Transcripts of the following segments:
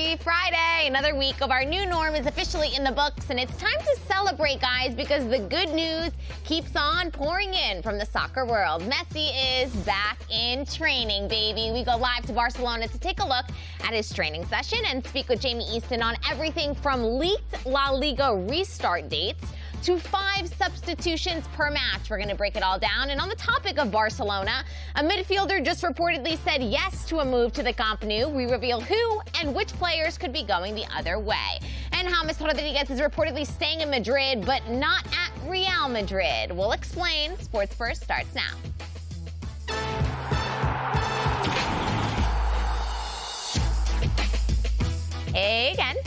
Happy Friday! Another week of our new norm is officially in the books, and it's time to celebrate, guys, because the good news keeps on pouring in from the soccer world. Messi is back in training, baby. We go live to Barcelona to take a look at his training session and speak with Jaime Easton on everything from leaked La Liga restart dates to 5 substitutions per match. We're going to break it all down. And on the topic of Barcelona, a midfielder just reportedly said yes to a move to the Camp Nou. We reveal who and which players could be going the other way. And James Rodriguez is reportedly staying in Madrid, but not at Real Madrid. We'll explain. Sports First starts now. Hey again.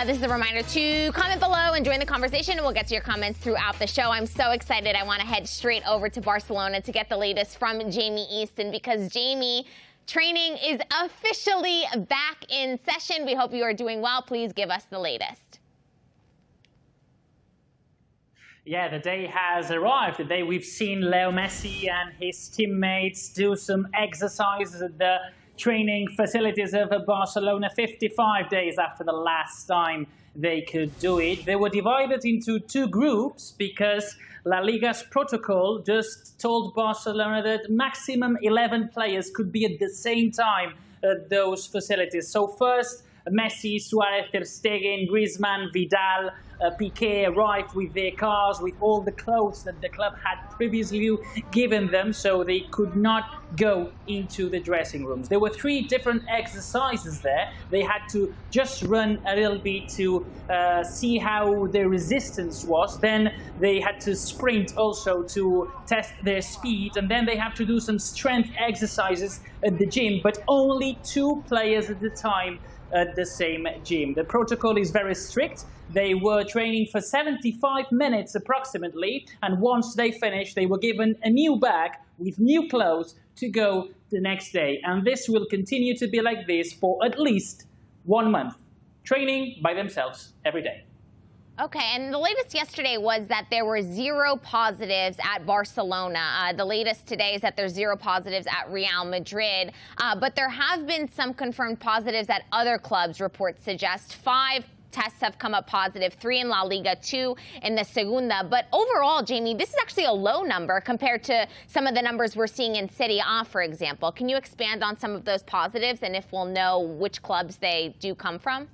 This is a reminder to comment below and join the conversation, and we'll get to your comments throughout the show. I'm so excited. I want to head straight over to Barcelona to get the latest from Jaime Easton, because Jaime, training is officially back in session. We hope you are doing well. Please give us the latest. Yeah, the day has arrived. The day we've seen Leo Messi and his teammates do some exercises at the training facilities of Barcelona 55 days after the last time they could do it. They were divided into 2 groups because La Liga's protocol just told Barcelona that maximum 11 players could be at the same time at those facilities. So first, Messi, Suarez, Ter Stegen, Griezmann, Vidal, Piqué arrived with their cars, with all the clothes that the club had previously given them, so they could not go into the dressing rooms. There were 3 different exercises there. They had to just run a little bit to see how their resistance was. Then they had to sprint also to test their speed. And then they have to do some strength exercises at the gym, but only 2 players at the time at the same gym. The protocol is very strict. They were training for 75 minutes approximately, and once they finished, they were given a new bag with new clothes to go the next day. And this will continue to be like this for at least 1 month, training by themselves every day. Okay, and the latest yesterday was that there were 0 positives at Barcelona. The latest today is that there's 0 positives at Real Madrid. But there have been some confirmed positives at other clubs, reports suggest. 5 tests have come up positive, 3 in La Liga, 2 in the Segunda. But overall, Jaime, this is actually a low number compared to some of the numbers we're seeing in Serie A, for example. Can you expand on some of those positives and if we'll know which clubs they do come from?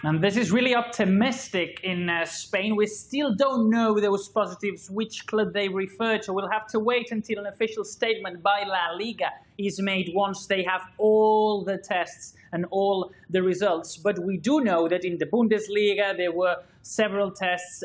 And this is really optimistic in Spain. We still don't know those positives, which club they refer to. We'll have to wait until an official statement by La Liga is made once they have all the tests and all the results. But we do know that in the Bundesliga, there were several tests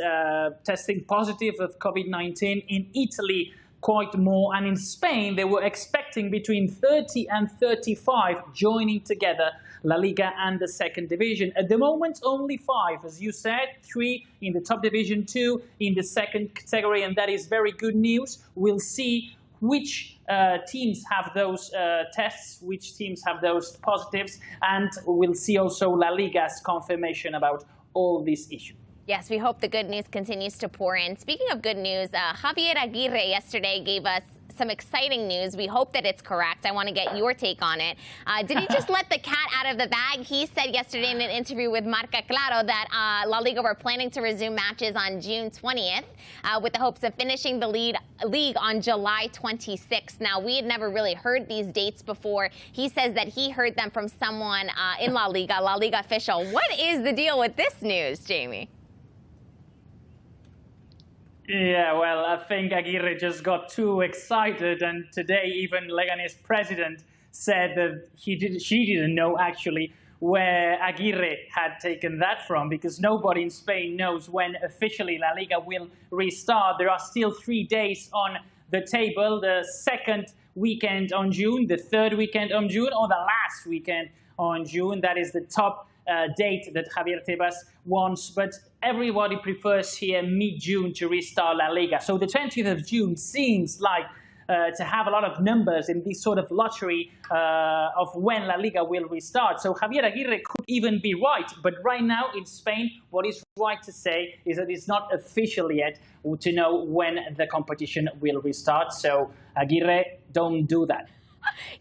testing positive of COVID-19. In Italy, quite more. And in Spain, they were expecting between 30 and 35 joining together La Liga and the second division. At the moment, only 5, as you said, 3 in the top division, 2 in the second category, and that is very good news. We'll see which teams have those tests, which teams have those positives, and we'll see also La Liga's confirmation about all these issues. Yes, we hope the good news continues to pour in. Speaking of good news, Javier Aguirre yesterday gave us some exciting news. We hope that it's correct. I want to get your take on it. Did he just let the cat out of the bag? He said yesterday in an interview with Marca Claro that La Liga were planning to resume matches on June 20th with the hopes of finishing the league on July 26th. Now, we had never really heard these dates before. He says that he heard them from someone in La Liga official. What is the deal with this news, Jaime? Yeah, well, I think Aguirre just got too excited, and today even Leganés president said that she didn't know actually where Aguirre had taken that from, because nobody in Spain knows when officially La Liga will restart. There are still 3 days on the table: the 2nd weekend on June, the 3rd weekend on June, or the last weekend on June. That is the top date that Javier Tebas wants, but everybody prefers here mid-June to restart La Liga. So the 20th of June seems like to have a lot of numbers in this sort of lottery of when La Liga will restart. So Javier Aguirre could even be right, but right now in Spain, what is right to say is that it's not official yet to know when the competition will restart. So Aguirre, don't do that.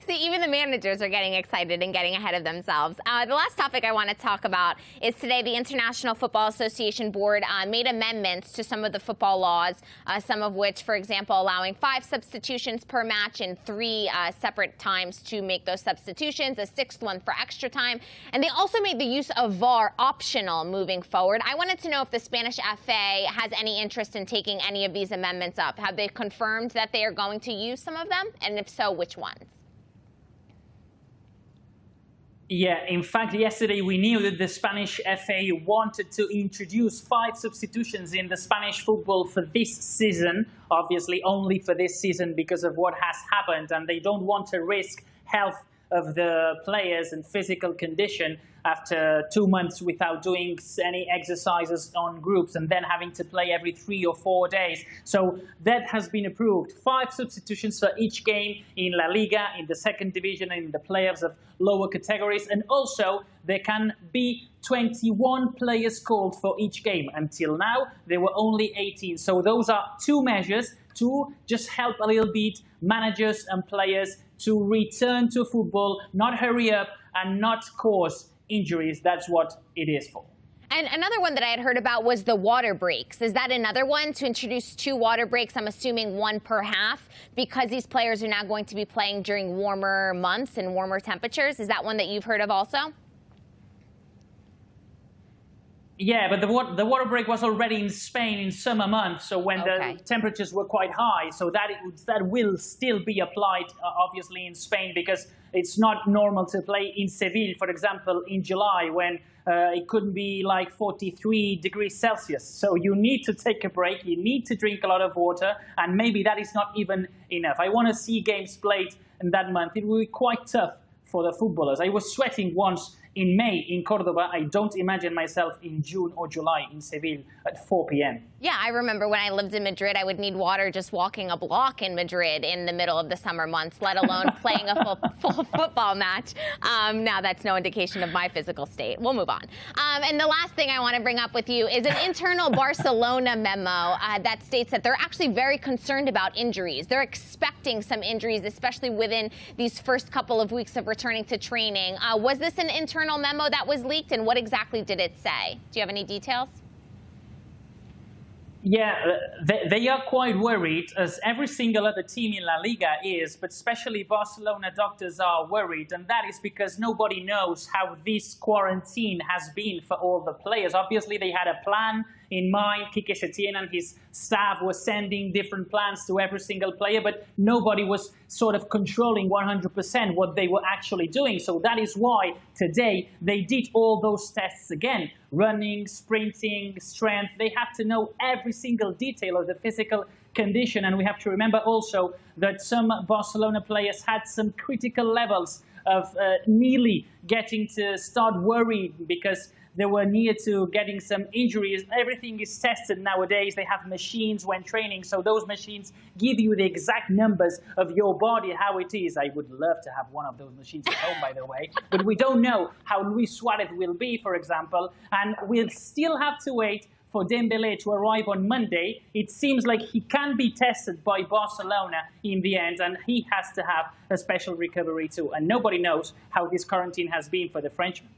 See, even the managers are getting excited and getting ahead of themselves. The last topic I want to talk about is today the International Football Association Board made amendments to some of the football laws, some of which, for example, allowing 5 substitutions per match in 3 separate times to make those substitutions, a 6th one for extra time. And they also made the use of VAR optional moving forward. I wanted to know if the Spanish FA has any interest in taking any of these amendments up. Have they confirmed that they are going to use some of them? And if so, which ones? Yeah, in fact, yesterday we knew that the Spanish FA wanted to introduce 5 substitutions in the Spanish football for this season, obviously only for this season because of what has happened, and they don't want to risk health of the players and physical condition after 2 months without doing any exercises on groups and then having to play every 3 or 4 days. So that has been approved. 5 substitutions for each game in La Liga, in the 2nd division, and in the players of lower categories. And also there can be 21 players called for each game. Until now, there were only 18. So those are 2 measures to just help a little bit managers and players to return to football, not hurry up and not cause injuries. That's what it is for. And another one that I had heard about was the water breaks. Is that another one to introduce 2 water breaks? I'm assuming 1 per half because these players are now going to be playing during warmer months and warmer temperatures. Is that one that you've heard of also? Yeah, but the water break was already in Spain in summer months, so when the temperatures were quite high. So that will still be applied, obviously, in Spain, because it's not normal to play in Seville, for example, in July, when it couldn't be like 43 degrees Celsius. So you need to take a break, you need to drink a lot of water, and maybe that is not even enough. I want to see games played in that month. It will be quite tough for the footballers. I was sweating once in May in Cordoba. I don't imagine myself in June or July in Seville at 4 p.m. Yeah, I remember when I lived in Madrid, I would need water just walking a block in Madrid in the middle of the summer months, let alone playing a full football match. Now that's no indication of my physical state. We'll move on. And the last thing I want to bring up with you is an internal Barcelona memo that states that they're actually very concerned about injuries. They're expecting some injuries, especially within these first couple of weeks of returning to training. Was this an internal memo that was leaked, and what exactly did it say? Do you have any details? Yeah, they are quite worried, as every single other team in La Liga is, but especially Barcelona doctors are worried, and that is because nobody knows how this quarantine has been for all the players. Obviously, they had a plan in mind. Quique Setién and his staff were sending different plans to every single player, but nobody was sort of controlling 100% what they were actually doing. So that is why today they did all those tests again. Running, sprinting, strength. They have to know every single detail of the physical condition. And we have to remember also that some Barcelona players had some critical levels of nearly getting to start worrying because they were near to getting some injuries. Everything is tested nowadays. They have machines when training, so those machines give you the exact numbers of your body, how it is. I would love to have one of those machines at home, by the way. But we don't know how Luis Suarez will be, for example, and we'll still have to wait for Dembélé to arrive on Monday. It seems like he can be tested by Barcelona in the end, and he has to have a special recovery too. And nobody knows how this quarantine has been for the Frenchman.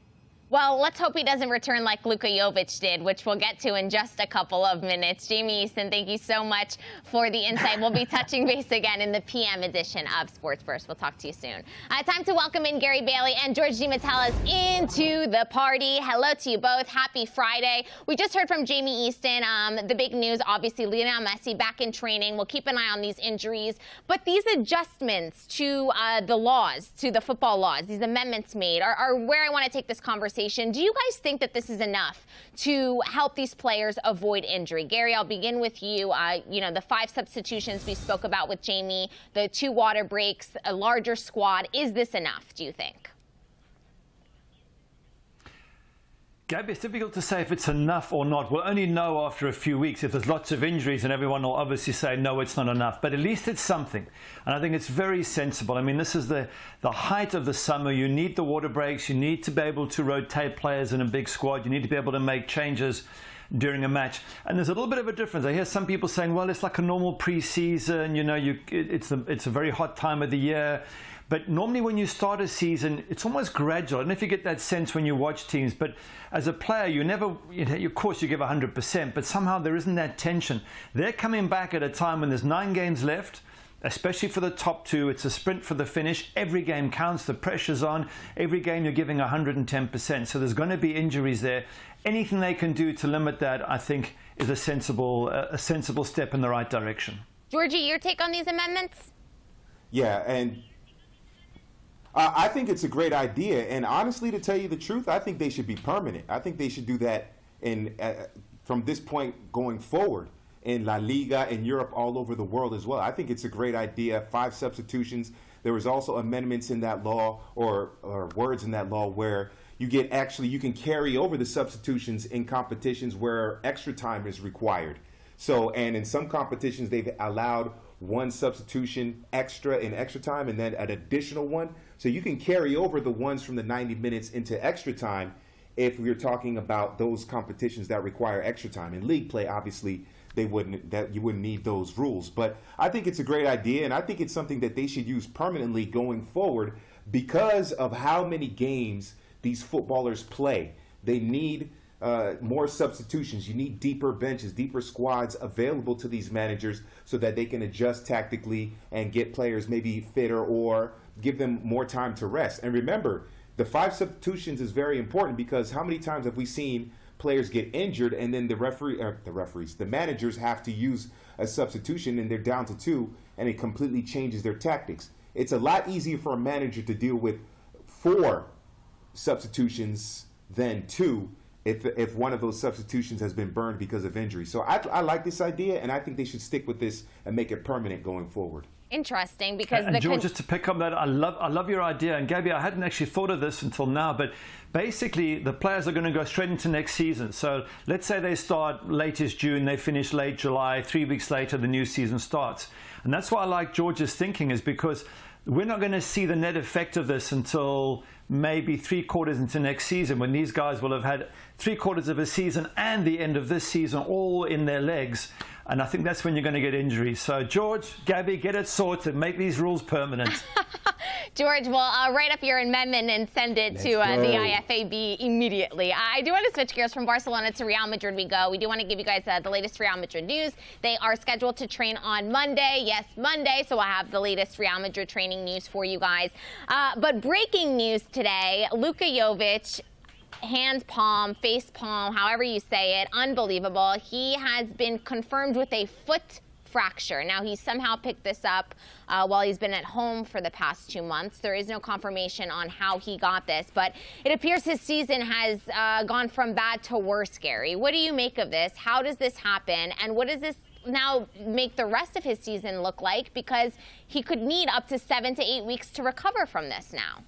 Well, let's hope he doesn't return like Luka Jovic did, which we'll get to in just a couple of minutes. Jaime Easton, thank you so much for the insight. We'll be touching base again in the PM edition of Sports Burst. We'll talk to you soon. Time to welcome in Gary Bailey and George DiMatteis into the party. Hello to you both. Happy Friday. We just heard from Jaime Easton. The big news, obviously, Lionel Messi back in training. We'll keep an eye on these injuries. But these adjustments to the laws, to the football laws, these amendments made, are where I want to take this conversation. Do you guys think that this is enough to help these players avoid injury? Gary, I'll begin with you. You know, the 5 substitutions we spoke about with Jaime, the 2 water breaks, a larger squad. Is this enough, do you think? Gabby, it's difficult to say if it's enough or not. We'll only know after a few weeks. If there's lots of injuries, and everyone will obviously say, no, it's not enough. But at least it's something. And I think it's very sensible. I mean, this is the height of the summer. You need the water breaks. You need to be able to rotate players in a big squad. You need to be able to make changes during a match. And there's a little bit of a difference. I hear some people saying, well, it's like a normal pre-season, you know, it's a very hot time of the year. But normally when you start a season, it's almost gradual. I don't know if you get that sense when you watch teams, but as a player, you never, you know, of course you give 100%, but somehow there isn't that tension. They're coming back at a time when there's 9 games left, especially for the top 2. It's a sprint for the finish. Every game counts. The pressure's on. Every game you're giving 110%. So there's going to be injuries there. Anything they can do to limit that, I think, is a sensible step in the right direction. Georgie, your take on these amendments? Yeah, and I think it's a great idea. And honestly, to tell you the truth, I think they should be permanent. I think they should do that from this point going forward in La Liga, in Europe, all over the world as well. I think it's a great idea. 5 substitutions. There was also amendments in that law or words in that law where you can carry over the substitutions in competitions where extra time is required. So, and in some competitions, they've allowed 1 substitution extra in extra time and then an additional one. So you can carry over the ones from the 90 minutes into extra time if we're talking about those competitions that require extra time. In league play, obviously, you wouldn't need those rules. But I think it's a great idea, and I think it's something that they should use permanently going forward because of how many games these footballers play. They need more substitutions. You need deeper benches, deeper squads available to these managers so that they can adjust tactically and get players maybe fitter or give them more time to rest. And remember, the 5 substitutions is very important because how many times have we seen players get injured and then the managers have to use a substitution and they're down to 2 and it completely changes their tactics. It's a lot easier for a manager to deal with 4 substitutions than 2 if one of those substitutions has been burned because of injury. So I like this idea, and I think they should stick with this and make it permanent going forward. Interesting, because and George, just to pick up that, I love your idea. And Gabby, I hadn't actually thought of this until now, but basically the players are going to go straight into next season. So let's say they start latest June, they finish late July, 3 weeks later the new season starts. And that's why I like George's thinking, is because we're not going to see the net effect of this until maybe 3/4 into next season, when these guys will have had 3/4 of a season and the end of this season all in their legs. And I think that's when you're going to get injuries. So, George, Gabby, get it sorted. Make these rules permanent. George, well, I'll write up your amendment and send it to the IFAB immediately. I do want to switch gears. From Barcelona to Real Madrid we go. We do want to give you guys the latest Real Madrid news. They are scheduled to train on Monday. Yes, Monday. So I'll have the latest Real Madrid training news for you guys. But breaking news today, Luka Jovic, hand palm, face palm, however you say it, unbelievable. He has been confirmed with a foot fracture. Now, he somehow picked this up while he's been at home for the past 2 months. There is no confirmation on how he got this, but it appears his season has gone from bad to worse, Gary. What do you make of this? How does this happen? And what does this now make the rest of his season look like? Because he could need up to 7 to 8 weeks to recover from this now.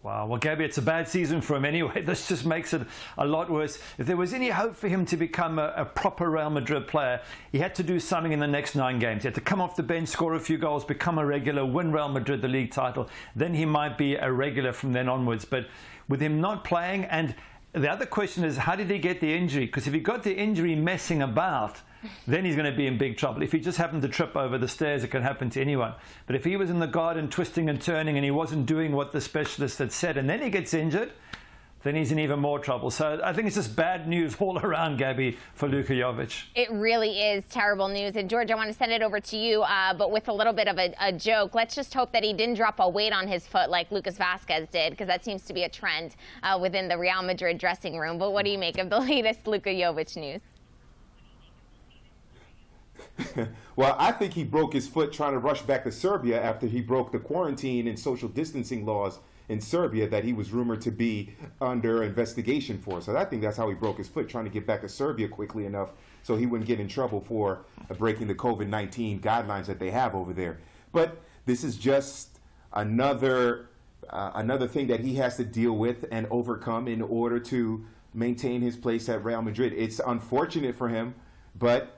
Wow. Well, Gabby, it's a bad season for him anyway. This just makes it a lot worse. If there was any hope for him to become a proper Real Madrid player, he had to do something in the next 9 games. He had to come off the bench, score a few goals, become a regular, win Real Madrid the league title. Then he might be a regular from then onwards. But with him not playing, and the other question is, how did he get the injury? Because if he got the injury messing about, then he's going to be in big trouble. If he just happened to trip over the stairs, it can happen to anyone. But if he was in the garden twisting and turning and he wasn't doing what the specialist had said, and then he gets injured, then he's in even more trouble. So I think it's just bad news all around, Gabby, for Luka Jovic. It really is terrible news. And George, I want to send it over to you, but with a little bit of a joke. Let's just hope that he didn't drop a weight on his foot like Lucas Vazquez did, because that seems to be a trend within the Real Madrid dressing room. But what do you make of the latest Luka Jovic news? Well, I think he broke his foot trying to rush back to Serbia after he broke the quarantine and social distancing laws in Serbia that he was rumored to be under investigation for. So I think that's how he broke his foot, trying to get back to Serbia quickly enough so he wouldn't get in trouble for breaking the COVID-19 guidelines that they have over there. But this is just another thing that he has to deal with and overcome in order to maintain his place at Real Madrid. It's unfortunate for him, but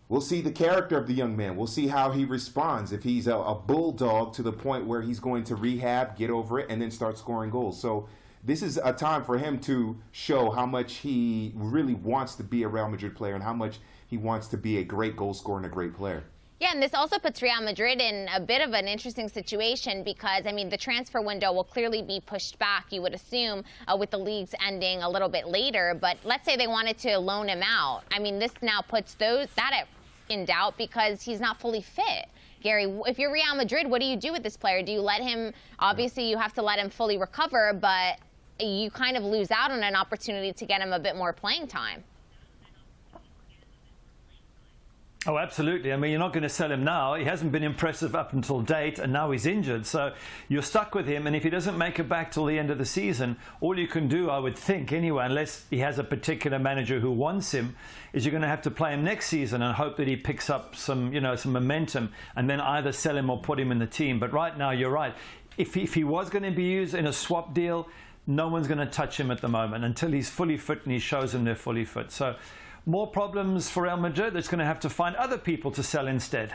we'll see the character of the young man. We'll see how he responds. If he's a bulldog to the point where he's going to rehab, get over it, and then start scoring goals. So this is a time for him to show how much he really wants to be a Real Madrid player and how much he wants to be a great goal scorer and a great player. Yeah, and this also puts Real Madrid in a bit of an interesting situation because, I mean, the transfer window will clearly be pushed back, you would assume, with the leagues ending a little bit later. But let's say they wanted to loan him out. I mean, this now puts that in doubt because he's not fully fit. Gary, if you're Real Madrid, what do you do with this player? Do you let him, obviously you have to let him fully recover, but you kind of lose out on an opportunity to get him a bit more playing time. Oh, absolutely. I mean, you're not going to sell him now. He hasn't been impressive up until date, and now he's injured. So you're stuck with him, and if he doesn't make it back till the end of the season, all you can do, I would think anyway, unless he has a particular manager who wants him, is you're going to have to play him next season and hope that he picks up some, some momentum, and then either sell him or put him in the team. But right now, you're right. If he was going to be used in a swap deal, no one's going to touch him at the moment until he's fully fit and he shows them they're fully fit. So more problems for Real Madrid. That's going to have to find other people to sell instead.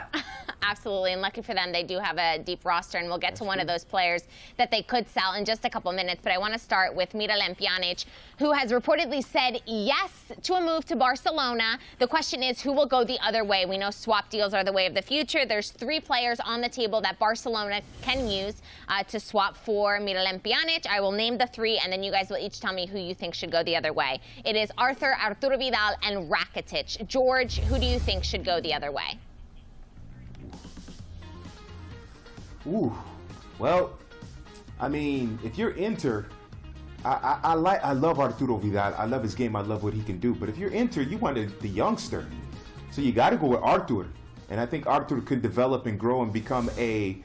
Absolutely, and lucky for them, they do have a deep roster, and we'll get to one of those players that they could sell in just a couple minutes. But I want to start with Miralem Pjanic, who has reportedly said yes to a move to Barcelona. The question is, who will go the other way? We know swap deals are the way of the future. There's 3 players on the table that Barcelona can use to swap for Miralem Pjanic. I will name the 3, and then you guys will each tell me who you think should go the other way. It is Arturo Vidal, and Rakitic. George, who do you think should go the other way? Ooh, well, I mean, if you're Inter, I love Arturo Vidal. I love his game. I love what he can do. But if you're Inter, you want the youngster, so you got to go with Artur. And I think Artur could develop and grow and become a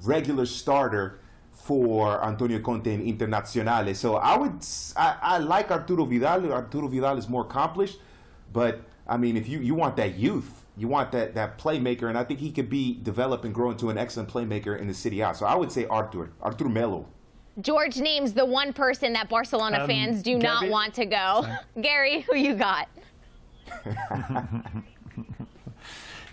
regular starter for Antonio Conte in Internazionale. So I like Arturo Vidal. Arturo Vidal is more accomplished, but I mean, if you want that youth, you want that playmaker, and I think he could be developed and grow into an excellent playmaker in the Serie A. So I would say Artur Melo. George names the one person that Barcelona fans do not want to go. Gary, who you got?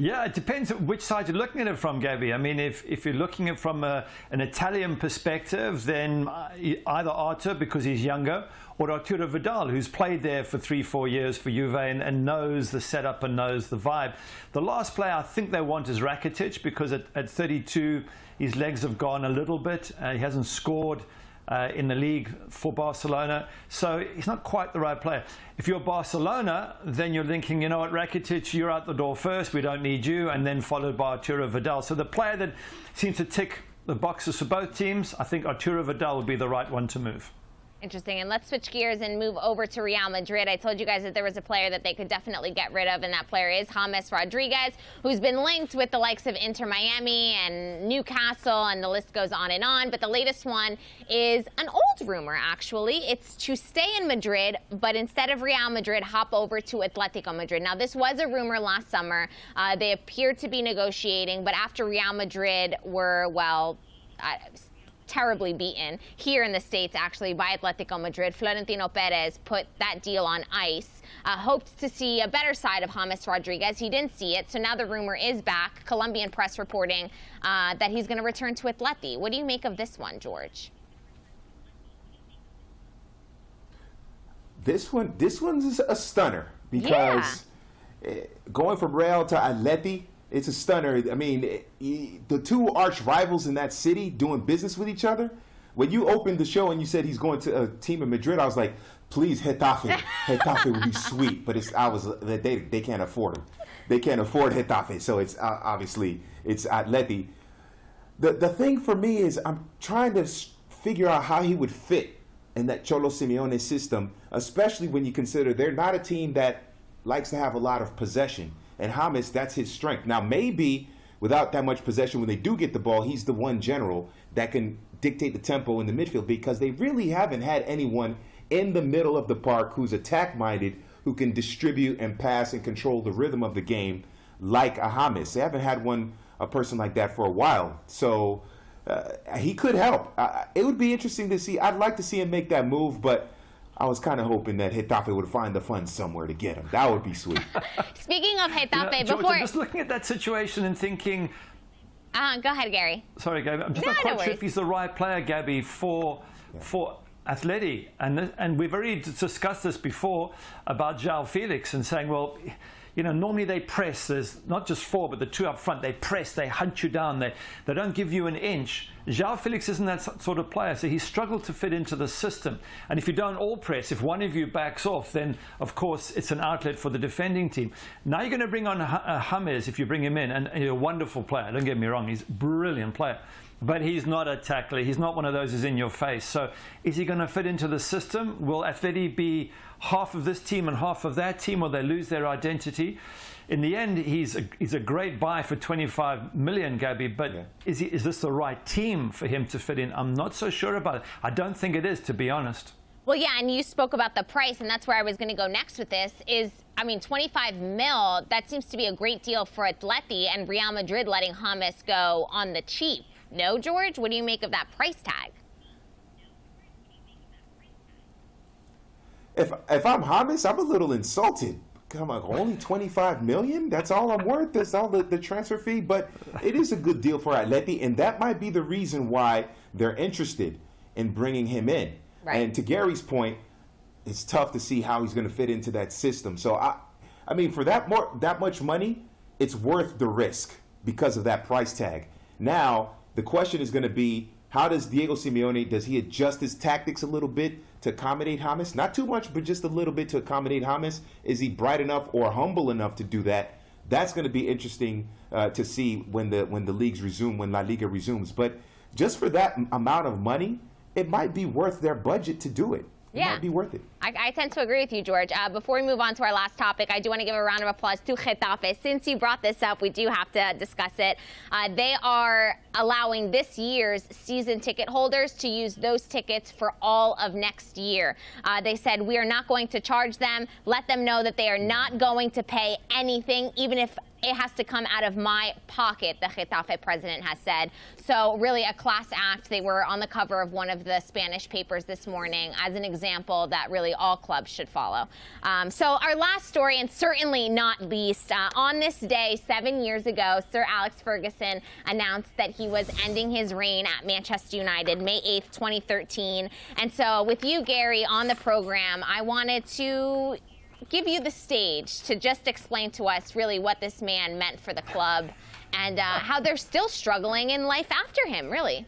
Yeah, it depends which side you're looking at it from, Gabby. I mean, if you're looking at it from an Italian perspective, then either Artur, because he's younger, or Arturo Vidal, who's played there for 3-4 years for Juve and knows the setup and knows the vibe. The last player I think they want is Rakitic, because at 32, his legs have gone a little bit. He hasn't scored in the league for Barcelona, so he's not quite the right player. If you're Barcelona, then you're thinking, you know what, Rakitic, you're out the door first, we don't need you, and then followed by Arturo Vidal. So the player that seems to tick the boxes for both teams, I think Arturo Vidal would be the right one to move. Interesting. And let's switch gears and move over to Real Madrid. I told you guys that there was a player that they could definitely get rid of, and that player is James Rodriguez, who's been linked with the likes of Inter Miami and Newcastle, and the list goes on and on. But the latest one is an old rumor, actually. It's to stay in Madrid, but instead of Real Madrid, hop over to Atletico Madrid. Now, this was a rumor last summer. They appeared to be negotiating, but after Real Madrid were, terribly beaten here in the States, actually, by Atletico Madrid, Florentino Perez put that deal on ice. Hoped to see a better side of James Rodriguez. He didn't see it, so now the rumor is back. Colombian press reporting that he's going to return to Atleti. What do you make of this one, George? This one's a stunner, because going from Real to Atleti, it's a stunner. I mean, the 2 arch rivals in that city doing business with each other. When you opened the show and you said he's going to a team in Madrid, I was like, please, Getafe. Getafe would be sweet. But they can't afford him. They can't afford Getafe. So it's obviously it's Atleti. The thing for me is I'm trying to figure out how he would fit in that Cholo Simeone system, especially when you consider they're not a team that likes to have a lot of possession. And James, that's his strength. Now, maybe without that much possession, when they do get the ball, he's the one general that can dictate the tempo in the midfield, because they really haven't had anyone in the middle of the park who's attack-minded, who can distribute and pass and control the rhythm of the game like a James. They haven't had a person like that for a while. So he could help. It would be interesting to see. I'd like to see him make that move, but I was kind of hoping that Getafe would find the funds somewhere to get him. That would be sweet. Speaking of Getafe, George, before... I'm just looking at that situation and thinking... Go ahead, Gary. Sorry, Gabby. I'm just not quite sure if he's the right player, Gabby, for for Atleti. And we've already discussed this before about João Felix and saying, well, you know, normally they press. There's not just four, but the two up front. They press, they hunt you down, they don't give you an inch. João Felix isn't that sort of player, so he struggled to fit into the system. And if you don't all press, if one of you backs off, then of course it's an outlet for the defending team. Now you're going to bring on James if you bring him in, and he's a wonderful player. Don't get me wrong, he's a brilliant player. But he's not a tackler. He's not one of those who's in your face. So is he going to fit into the system? Will Atleti be half of this team and half of that team? Will they lose their identity? In the end, he's a great buy for 25 million, Gabby. But is this the right team for him to fit in? I'm not so sure about it. I don't think it is, to be honest. Well, yeah, and you spoke about the price, and that's where I was going to go next with this. I mean, 25 mil, that seems to be a great deal for Atleti, and Real Madrid letting James go on the cheap. No, George? What do you make of that price tag? If I'm James, I'm a little insulted. Come on, only 25 million? That's all I'm worth? That's all the transfer fee? But it is a good deal for Atleti, and that might be the reason why they're interested in bringing him in. Right. And to Gary's point, it's tough to see how he's going to fit into that system. So, I mean, for that much money, it's worth the risk because of that price tag. Now, the question is going to be, how does Diego Simeone, does he adjust his tactics a little bit to accommodate James? Not too much, but just a little bit to accommodate James. Is he bright enough or humble enough to do that? That's going to be interesting to see when the leagues resume, when La Liga resumes. But just for that amount of money, it might be worth their budget to do it. It might be worth it. I tend to agree with you, George. Before we move on to our last topic, I do want to give a round of applause to Getafe. Since you brought this up, we do have to discuss it. They are allowing this year's season ticket holders to use those tickets for all of next year. They said, we are not going to charge them. Let them know that they are not going to pay anything, even if it has to come out of my pocket, the Getafe president has said. So really a class act. They were on the cover of one of the Spanish papers this morning as an example that really all clubs should follow. So our last story, and certainly not least, on this day 7 years ago, Sir Alex Ferguson announced that he was ending his reign at Manchester United, May 8th, 2013. And so with you, Gary, on the program, I wanted to give you the stage to just explain to us really what this man meant for the club and how they're still struggling in life after him, really.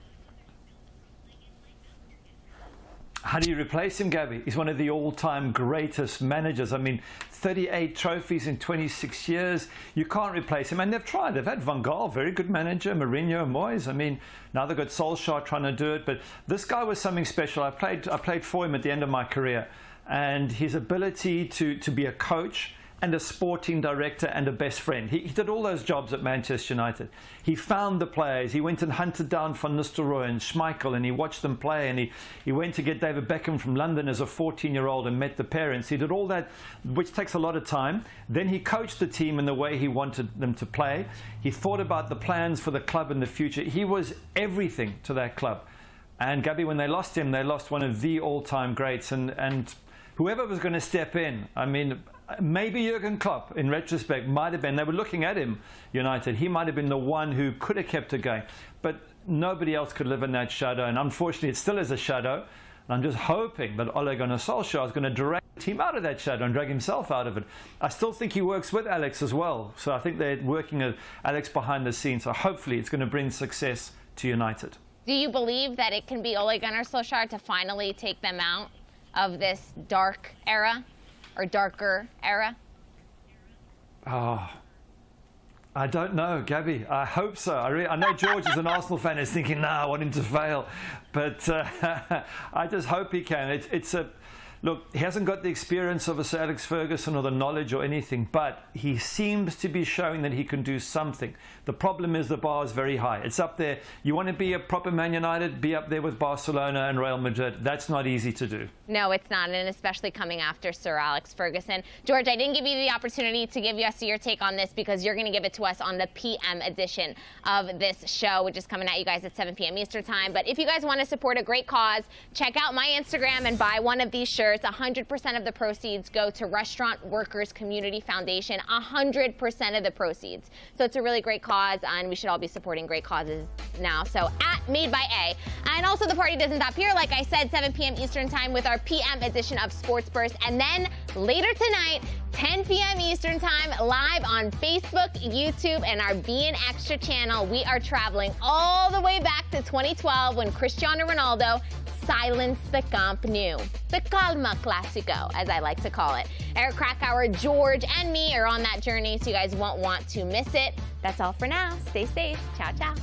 How do you replace him, Gabby? He's one of the all-time greatest managers. I mean, 38 trophies in 26 years. You can't replace him. And they've tried. They've had Van Gaal, very good manager, Mourinho, Moyes. I mean, now they've got Solskjaer trying to do it. But this guy was something special. I played for him at the end of my career. And his ability to be a coach and a sporting director and a best friend. He did all those jobs at Manchester United. He found the players. He went and hunted down Van Nistelrooy and Schmeichel, and he watched them play. And he went to get David Beckham from London as a 14-year-old and met the parents. He did all that, which takes a lot of time. Then he coached the team in the way he wanted them to play. He thought about the plans for the club in the future. He was everything to that club. And Gabby, when they lost him, they lost one of the all-time greats. And whoever was going to step in, I mean, maybe Jurgen Klopp, in retrospect, might have been. They were looking at him, United. He might have been the one who could have kept it going. But nobody else could live in that shadow. And unfortunately, it still is a shadow. And I'm just hoping that Ole Gunnar Solskjaer is going to drag the team out of that shadow and drag himself out of it. I still think he works with Alex as well. So I think they're working with Alex behind the scenes. So hopefully it's going to bring success to United. Do you believe that it can be Ole Gunnar Solskjaer to finally take them out of this dark era or darker era? Oh, I don't know, Gabby. I hope so. I know George is an Arsenal fan, is thinking, no, I want him to fail. But I just hope he can. Look, he hasn't got the experience of a Sir Alex Ferguson or the knowledge or anything, but he seems to be showing that he can do something. The problem is the bar is very high. It's up there. You want to be a proper Man United, be up there with Barcelona and Real Madrid. That's not easy to do. No, it's not, and especially coming after Sir Alex Ferguson. George, I didn't give you the opportunity to give us your take on this because you're going to give it to us on the PM edition of this show, which is coming at you guys at 7 p.m. Eastern Time. But if you guys want to support a great cause, check out my Instagram and buy one of these shirts. 100% of the proceeds go to Restaurant Workers Community Foundation. 100% of the proceeds. So it's a really great cause, and we should all be supporting great causes now, so at Made by A. And also the party doesn't stop here. Like I said, 7 p.m. Eastern time with our PM edition of Sports Burst. And then later tonight, 10 p.m. Eastern time, live on Facebook, YouTube, and our beIN Extra channel. We are traveling all the way back to 2012 when Cristiano Ronaldo silenced the Camp Nou. The Calma Classico, as I like to call it. Eric Krakauer, George, and me are on that journey, so you guys won't want to miss it. That's all for now. Stay safe. Ciao, ciao.